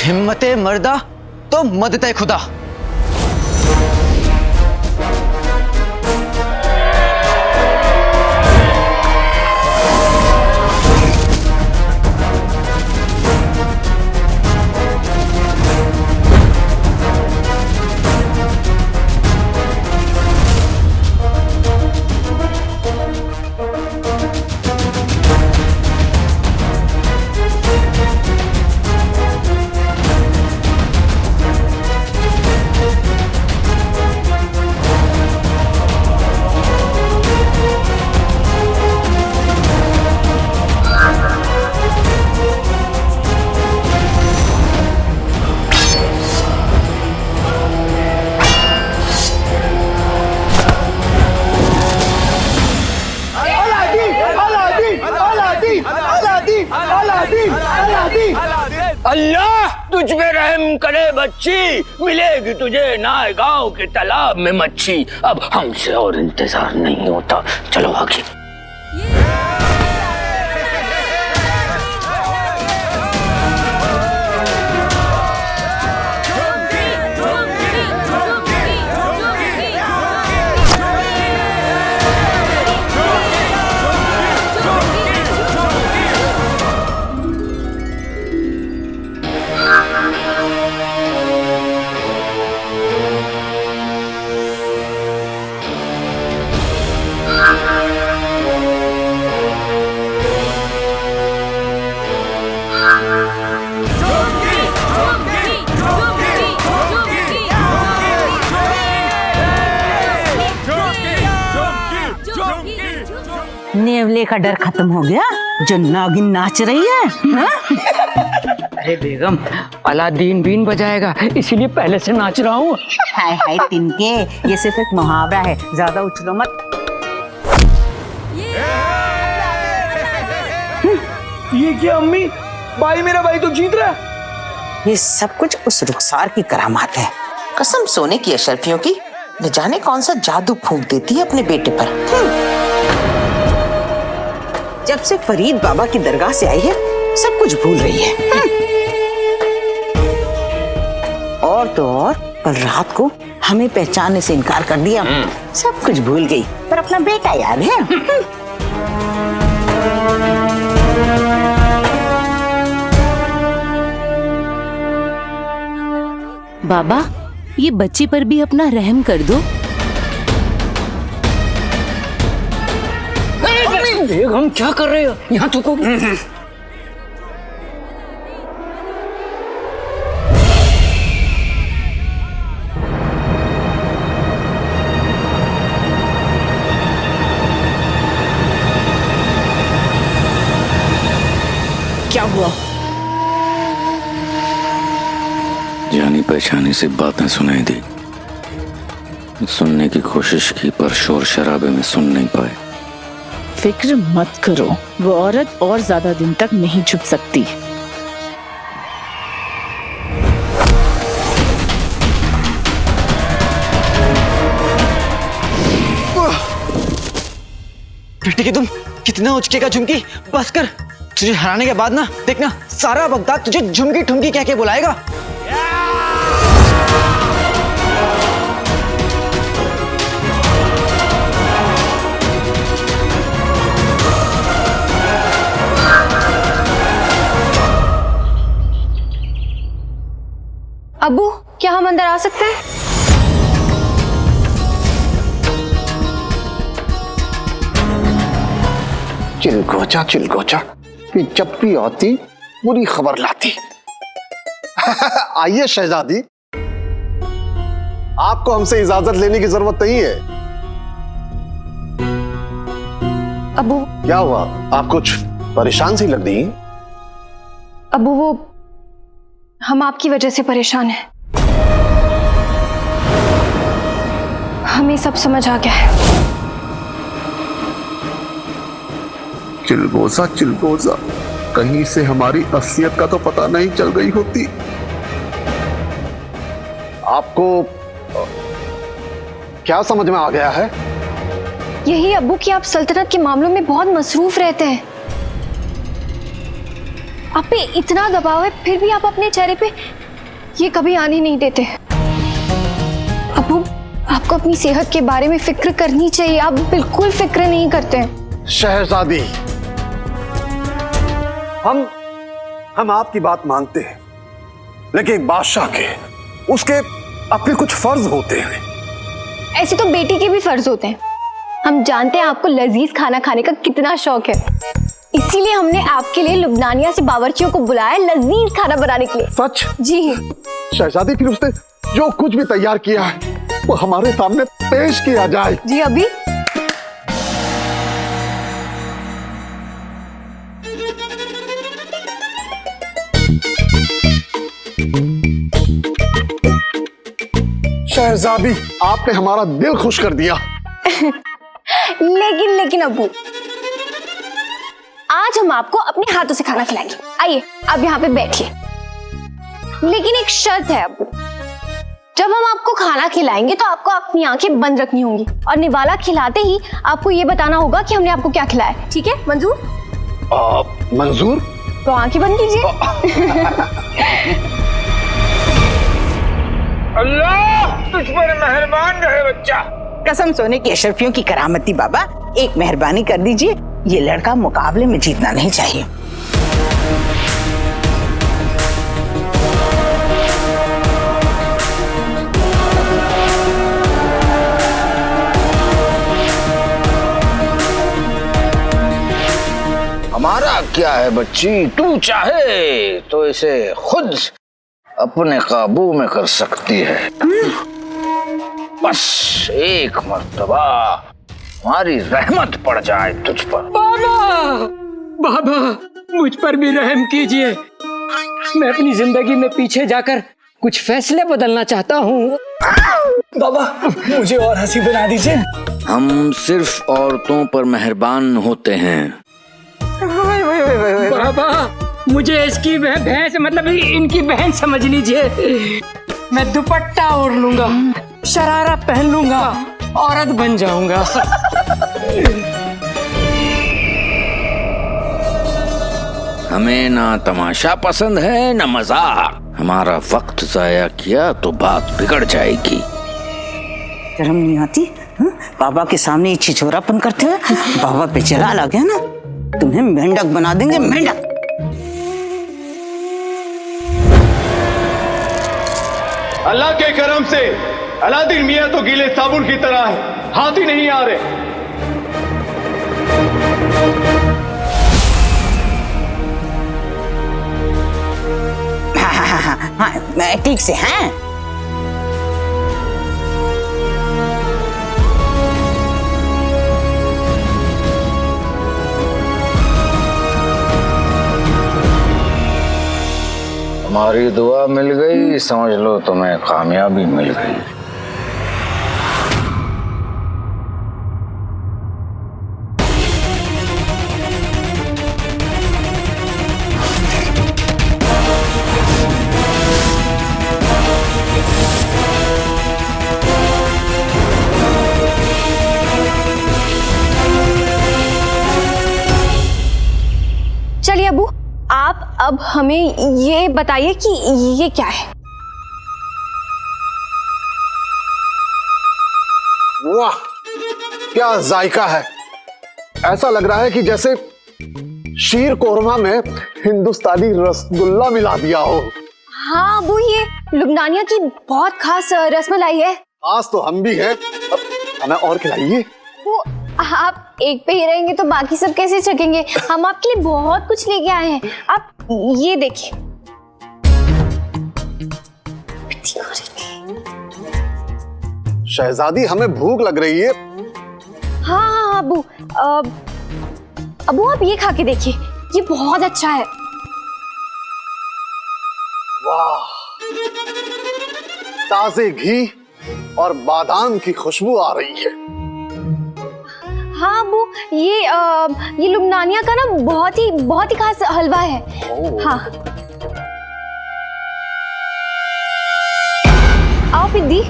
हिम्मते मर्दा तो मदते खुदा। अल्लाह तुझ पे रहम करे बच्ची, मिलेगी तुझे नाय गांव के तालाब में मच्छी। अब हमसे और इंतजार नहीं होता, चलो आगे। नेवले का डर खत्म हो गया, जो नागिन नाच रही है। हाँ? अरे बेगम, अलादीन बीन बजाएगा, इसीलिए पहले से नाच रहा हूँ। हाय हाय तिनके, ये सिर्फ एक मुहावरा है, ज्यादा उछलो मत। ये क्या अम्मी, भाई मेरा भाई तो जीत रहा है। ये सब कुछ उस रुखसार की करामात है। कसम सोने की अशरफियों की, न जाने कौन सा जादू फूंक देती है अपने बेटे पर। जब से फरीद बाबा की दरगाह से आई है, सब कुछ भूल रही है। और तो और कल रात को हमें पहचानने से इनकार कर दिया। सब कुछ भूल गई, पर अपना बेटा याद है। बाबा, ये बच्ची पर भी अपना रहम कर दो। बेगम क्या कर रहे हो? यहाँ थूको। क्या हुआ? जानी पहचानी से बातें सुनाई दी, सुनने की कोशिश की पर शोर शराबे में सुन नहीं पाए। फिक्र मत करो, वो औरत और ज्यादा दिन तक नहीं छुप सकती। बेटी की तुम कितना उचकेगा झुमकी, बस कर। तुझे हराने के बाद ना देखना, सारा बगदाद तुझे झुमकी ठुमकी कह के बुलाएगा। अब्बू, क्या हम अंदर आ सकते हैं? चिलगोचा कि जब भी आती बुरी खबर लाती। आइए शहजादी, आपको हमसे इजाजत लेने की जरूरत नहीं है। अब्बू, क्या हुआ, आप कुछ परेशान सी लग रही? अब्बू, वो हम आपकी वजह से परेशान हैं। हमें सब समझ आ गया है। चिलगोजा, कहीं से हमारी असलियत का तो पता नहीं चल गई होती। आपको क्या समझ में आ गया है? यही अब्बू कि आप सल्तनत के मामलों में बहुत मसरूफ रहते हैं। आप पे इतना दबाव है, फिर भी आप अपने चेहरे पे ये कभी आने नहीं देते। अब्बू, आपको अपनी सेहत के बारे में फिक्र करनी चाहिए, आप बिल्कुल फिक्र नहीं करते हैं। शहजादी, हम आपकी बात मानते हैं, लेकिन एक बादशाह के उसके अपने कुछ फर्ज होते हैं। ऐसे तो बेटी के भी फर्ज होते हैं। हम जानते हैं आपको लजीज खाना खाने का कितना शौक है, इसीलिए हमने आपके लिए लुबनानिया से बावर्चियों को बुलाया लजीज खाना बनाने के लिए। सच? जी शहजादी, फिर उसने जो कुछ भी तैयार किया है वो हमारे सामने पेश किया जाए। जी अभी। शहजादी, आपने हमारा दिल खुश कर दिया। लेकिन अब्बू, आज हम आपको अपने हाथों से खाना खिलाएंगे। आइए, आप यहाँ पे बैठिए। लेकिन एक शर्त है अब्बू, जब हम आपको खाना खिलाएंगे तो आपको अपनी आंखें बंद रखनी होंगी और निवाला खिलाते ही आपको ये बताना होगा कि हमने आपको क्या खिलाया। ठीक है मंजूर? मंजूर? तो आंखें बंद कीजिए। अल्लाह तुझ पर मेहरबान रहे बच्चा। कसम सोने की अशरफियों की करामती बाबा, एक मेहरबानी कर दीजिए, ये लड़का मुकाबले में जीतना नहीं चाहिए। हमारा क्या है बच्ची, तू चाहे तो इसे खुद अपने काबू में कर सकती है। बस एक मर्तबा हमारी रहमत पड़ जाए तुझ पर। बाबा, बाबा मुझ पर भी रहम कीजिए। मैं अपनी जिंदगी में पीछे जाकर कुछ फैसले बदलना चाहता हूँ। बाबा मुझे और हंसी बना दीजिए। हम सिर्फ औरतों पर मेहरबान होते हैं। बाबा मुझे इसकी भैंस मतलब इनकी बहन समझ लीजिए। मैं दुपट्टा ओढ़ लूंगा, शरारा पहन लूंगा, औरत बन जाऊंगा। हमें ना तमाशा पसंद है ना मजाक। हमारा वक्त जाया किया तो बात बिगड़ जाएगी। शर्म नहीं आती? बाबा के सामने छिछोरापन करते हैं। बाबा पे चला लग गया ना, तुम्हें मेंढक बना देंगे, मेंढक। अल्लाह के करम से अलादीन मियां तो गीले साबुन की तरह है, हाथ ही नहीं आ रहे। हाँ, ठीक से हैं। हमारी दुआ मिल गई, समझ लो तुम्हें कामयाबी मिल गई। चलिए अबू, आप अब हमें ये बताइए कि ये क्या है। वाह क्या जायका है। ऐसा लग रहा है कि जैसे शीर कोरमा में हिंदुस्तानी रसगुल्ला मिला दिया हो। हाँ अबू, ये लुबनानिया की बहुत खास रसमलाई है। आज तो हम भी हैं, हमें और खिलाइए। वो आप एक पे ही रहेंगे तो बाकी सब कैसे चखेंगे? हम आपके लिए बहुत कुछ लेके आए हैं, आप ये देखिए। शहजादी हमें भूख लग रही है। हाँ अबू, अबू आप ये खा के देखिए, ये बहुत अच्छा है। वाह, ताजे घी और बादाम की खुशबू आ रही है। हाँ अबू, ये लुबनानिया का ना बहुत ही खास हलवा है। हाँ आओ पिद्दी,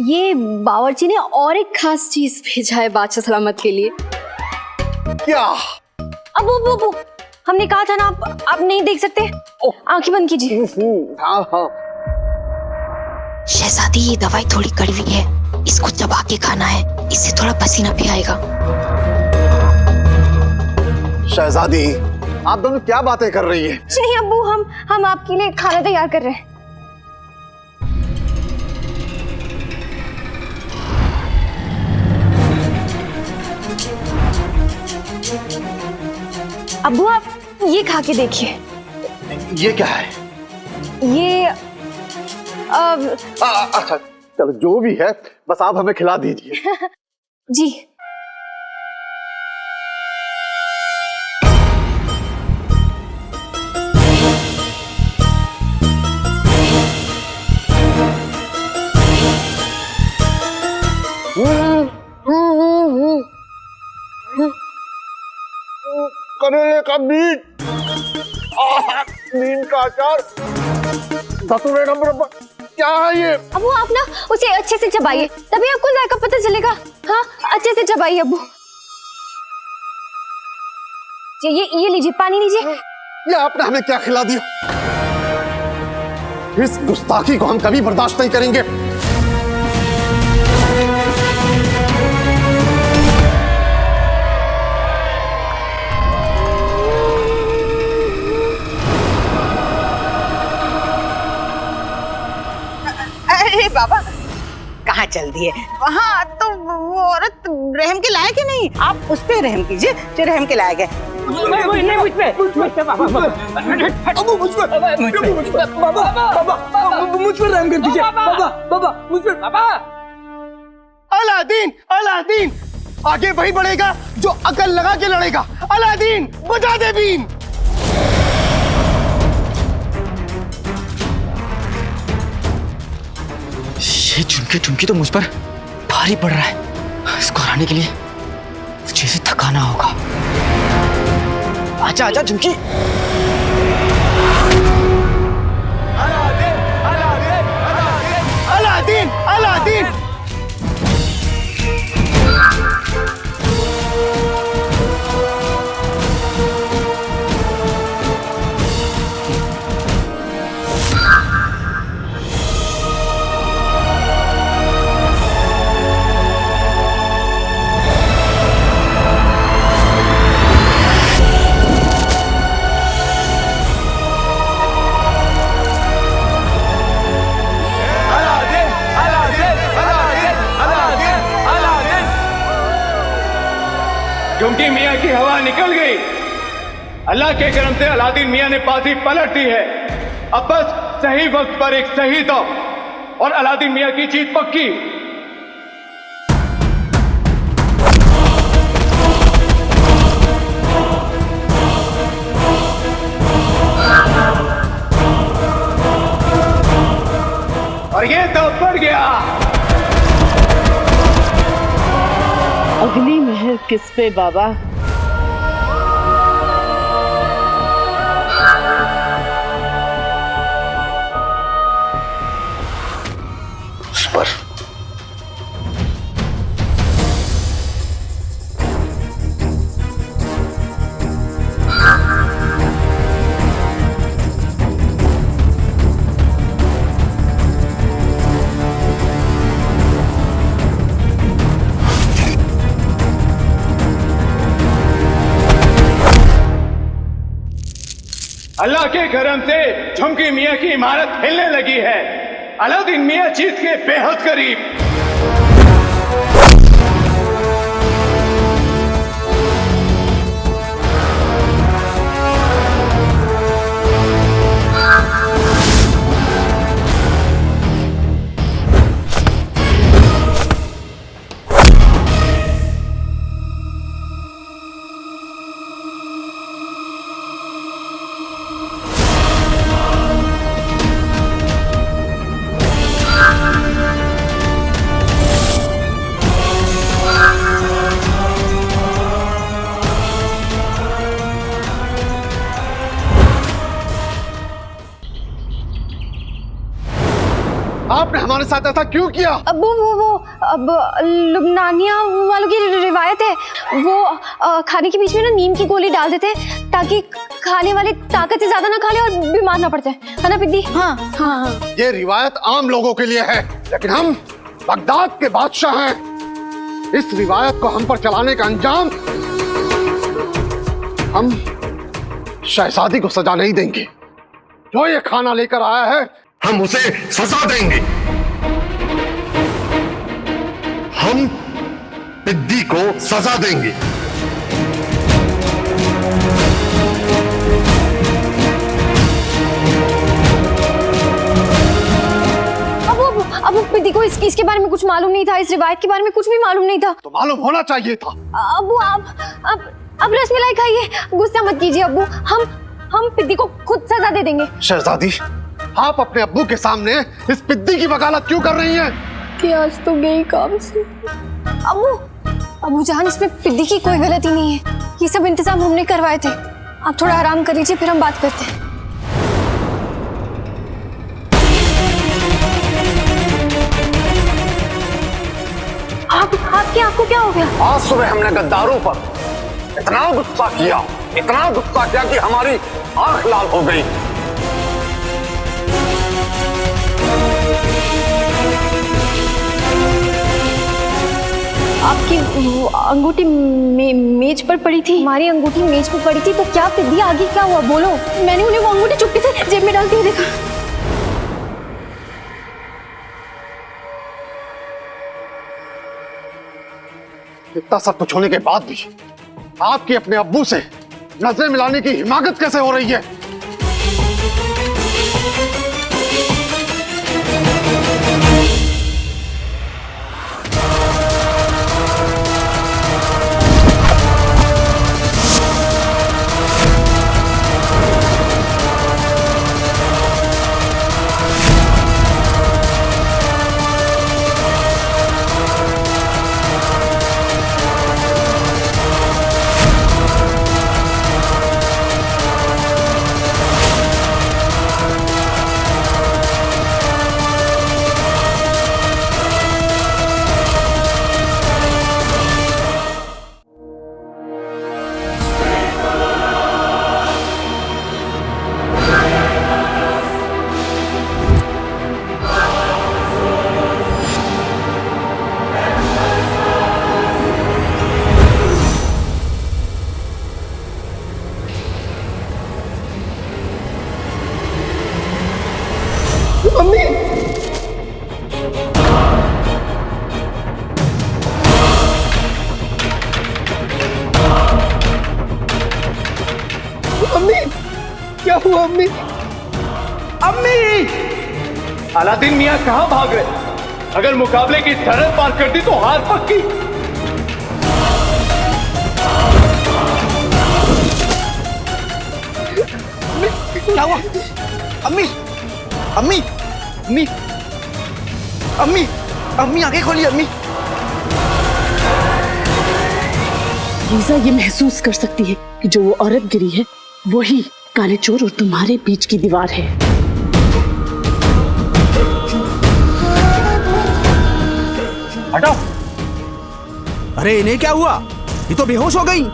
ये बावर्ची ने और एक खास चीज भेजा है बादशाह सलामत के लिए। क्या? अबू, हमने कहा था ना, आप नहीं देख सकते, आंखें बंद कीजिए। हाँ। शहजादी ये दवाई थोड़ी कड़वी है, इसको चबा के खाना है, इससे थोड़ा पसीना भी आएगा। शहजादी आप दोनों क्या बातें कर रही हैं? नहीं अब्बू, हम आपके लिए खाना तैयार कर रहे हैं। अब्बू आप ये खा के देखिए। ये क्या है? ये अच्छा चलो जो भी है, बस आप हमें खिला दीजिए। जी। करेले का मीट, नीम का अचार, धतूरे का मुरब्बा, क्या है ये? अबू आप ना उसे अच्छे से चबाइए, तभी आपको जायका पता चलेगा। हाँ अच्छे से चबाइए अबू। ये लीजिए, पानी लीजिए। ये आपने हमें क्या खिला दिया? इस गुस्ताखी को हम कभी बर्दाश्त नहीं करेंगे। अरे बाबा कहाँ चल दिए? हाँ तो वो औरत रहम के लायक ही नहीं, आप उस पे रहम कीजिए जो रहम के लायक है। मुझ पर रहम कर दीजिए बाबा, मुझ पर। अलादीन, अलादीन आगे वही बढ़ेगा जो अकल लगा के लड़ेगा। अलादीन बजा दे बीन। ये झुमके झुमकी तो मुझ पर भारी पड़ रहा है। इसको हराने के लिए मुझे इसे थकाना होगा। आजा आजा Jhumki. Aladdin, Aladdin, Aladdin, Aladdin. Jhumki मियाँ की हवा निकल गई। अल्लाह के करम से अलादीन मियाँ ने बाजी पलट दी है। अब बस सही वक्त पर एक सही दौर और अलादीन मियाँ की जीत पक्की। और ये तो बढ़ गया। अगली मेहर किस पे बाबा? उस पर। अल्लाह के करम से झुमकी मियाँ की इमारत हिलने लगी है। अलादीन मियाँ जीत के बेहद करीब। आपने हमारे साथ ऐसा क्यों किया? अब अब लुबनानिया वालों की रिवायत है, वो खाने के बीच में ना नीम की गोली डाल देते हैं ताकि खाने वाले ताकत से ज्यादा ना खा ले और बीमार ना पड़ जाए, है ना पिद्दी? हाँ हाँ हाँ। ये रिवायत आम लोगों के लिए है, लेकिन हम बगदाद के बादशाह हैं। इस रिवायत को हम पर चलाने का अंजाम हम शहजादी को सजा नहीं देंगे। जो ये खाना लेकर आया है हम उसे सजा देंगे। हम पिद्दी को सजा देंगे। अब पिद्दी को इसके बारे में कुछ मालूम नहीं था, इस रिवायत के बारे में कुछ भी मालूम नहीं था। तो मालूम होना चाहिए था। अबू अब रसमलाई खाइए, गुस्सा मत कीजिए अब्बू। हम पिद्दी को खुद सजा दे देंगे। शहजादी, आप अपने अब्बू के सामने इस पिद्दी की वकालत क्यों कर रही हैं? कि आज तो गई काम से। अब्बू जान, इसमें पिद्दी की कोई गलती नहीं है। ये सब इंतजाम हमने करवाए थे। आप थोड़ा आराम कर लीजिए, फिर हम बात करते हैं। आपकी आंख को क्या हो गया? आज सुबह हमने गद्दारों पर इतना गुस्सा किया कि हमारी आंख लाल हो गई। आपकी अंगूठी मेज पर पड़ी थी। हमारी अंगूठी मेज पर पड़ी थी तो क्या कर दिया? आगे क्या हुआ बोलो। मैंने उन्हें वो अंगूठी चुपके से जेब में डाल के देखा। इतना सब कुछ होने के बाद भी आपकी अपने अब्बू से नजरें मिलाने की हिमाकत कैसे हो रही है? क्या हुआ अम्मी? अम्मी! अलादीन मियां कहां भाग गए? अगर मुकाबले की सरहद पार कर दी तो हार पक्की। क्या हुआ? अम्मी! अम्मी! अम्मी! अम्मी! अम्मी आंखें खोली अम्मी! रीजा ये महसूस कर सकती है कि जो वो औरत गिरी है वही काले चोर और तुम्हारे बीच की दीवार है। हटाओ! अरे इन्हें क्या हुआ? ये तो बेहोश हो गई।